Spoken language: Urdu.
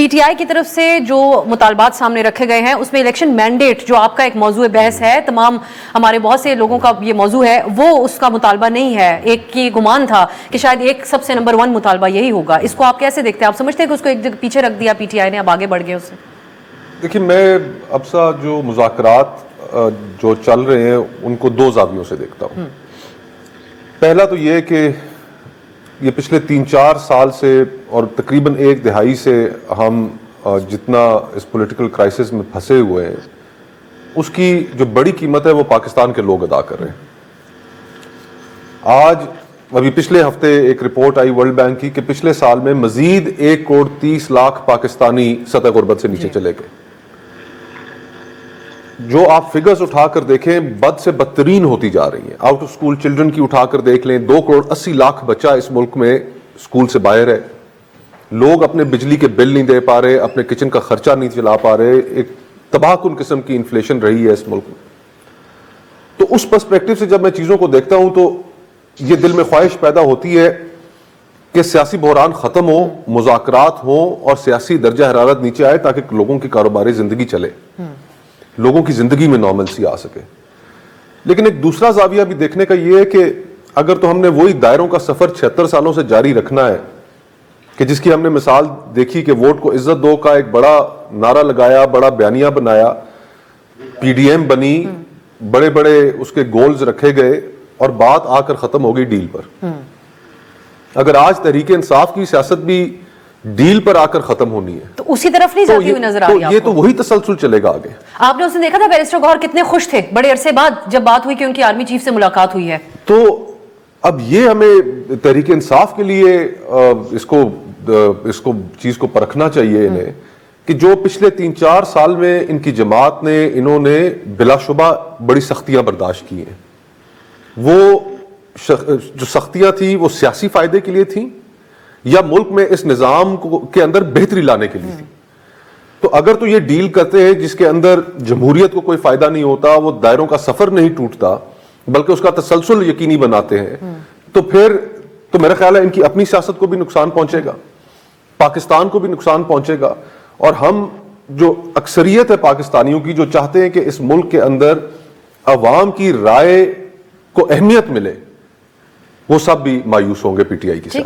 پی ٹی آئی کی طرف سے جو مطالبات سامنے رکھے گئے ہیں اس میں الیکشن مینڈیٹ جو آپ کا ایک موضوع بحث ہے، تمام ہمارے بہت سے لوگوں کا یہ موضوع ہے، وہ اس کا مطالبہ نہیں ہے. ایک کی گمان تھا کہ شاید ایک سب سے نمبر 1 مطالبہ یہی ہوگا. اس کو آپ کیسے دیکھتے ہیں؟ آپ سمجھتے ہیں کہ اس کو ایک جگہ پیچھے رکھ دیا پی ٹی آئی نے، اب آگے بڑھ گئے اس سے؟ دیکھیے، میں اب سا جو مذاکرات جو چل رہے ہیں ان کو 2 زاویوں سے دیکھتا ہوں. پہلا تو یہ کہ یہ پچھلے 3-4 سال سے اور تقریباً 1 دہائی سے ہم جتنا اس پولیٹیکل کرائسس میں پھنسے ہوئے ہیں اس کی جو بڑی قیمت ہے وہ پاکستان کے لوگ ادا کر رہے ہیں. آج ابھی پچھلے ہفتے ایک رپورٹ آئی ورلڈ بینک کی کہ پچھلے سال میں مزید 1,30,00,000 پاکستانی سطح غربت سے نیچے چلے گئے. جو آپ فگرز اٹھا کر دیکھیں بد سے بدترین ہوتی جا رہی ہیں. آؤٹ آف سکول چلڈرن کی اٹھا کر دیکھ لیں، 2,80,00,000 بچہ اس ملک میں سکول سے باہر ہے. لوگ اپنے بجلی کے بل نہیں دے پا رہے، اپنے کچن کا خرچہ نہیں چلا پا رہے. ایک تباہ کن قسم کی انفلیشن رہی ہے اس ملک میں. تو اس پرسپیکٹو سے جب میں چیزوں کو دیکھتا ہوں تو یہ دل میں خواہش پیدا ہوتی ہے کہ سیاسی بحران ختم ہو، مذاکرات ہوں اور سیاسی درجہ حرارت نیچے آئے تاکہ لوگوں کی کاروباری زندگی چلے، لوگوں کی زندگی میں نارملسی آ سکے. لیکن ایک دوسرا زاویہ بھی دیکھنے کا یہ ہے کہ اگر تو ہم نے وہی دائروں کا سفر 76 سالوں سے جاری رکھنا ہے کہ جس کی ہم نے مثال دیکھی کہ ووٹ کو عزت دو کا ایک بڑا نعرہ لگایا، بڑا بیانیہ بنایا، پی ڈی ایم بنی، بڑے بڑے اس کے گولز رکھے گئے اور بات آ کر ختم ہو گئی ڈیل پر. اگر آج تحریک انصاف کی سیاست بھی ڈیل پر آ کر ختم ہونی ہے تو اسی طرف نہیں جاتی ہوئی نظر آ رہی ہے. یہ تو وہی تسلسل چلے گا آگے. آپ نے اس نے دیکھا تھا بیرسٹر گوہر کتنے خوش تھے بڑے عرصے بعد جب بات ہوئی کہ ان کی آرمی چیف سے ملاقات ہوئی ہے. تو اب یہ ہمیں تحریک انصاف کے لیے اس کو چیز کو پرکھنا چاہیے انہیں کہ جو پچھلے 3-4 سال میں ان کی جماعت نے انہوں نے بلا شبہ بڑی سختیاں برداشت کی ہیں. وہ جو سختیاں تھیں وہ سیاسی فائدے کے لیے تھیں یا ملک میں اس نظام کے اندر بہتری لانے کے لیے تھی. تو اگر تو یہ ڈیل کرتے ہیں جس کے اندر جمہوریت کو کوئی فائدہ نہیں ہوتا، وہ دائروں کا سفر نہیں ٹوٹتا بلکہ اس کا تسلسل یقینی بناتے ہیں، تو پھر تو میرا خیال ہے ان کی اپنی سیاست کو بھی نقصان پہنچے گا، پاکستان کو بھی نقصان پہنچے گا. اور ہم جو اکثریت ہے پاکستانیوں کی جو چاہتے ہیں کہ اس ملک کے اندر عوام کی رائے کو اہمیت ملے، وہ سب بھی مایوس ہوں گے پی ٹی آئی کی سیاست.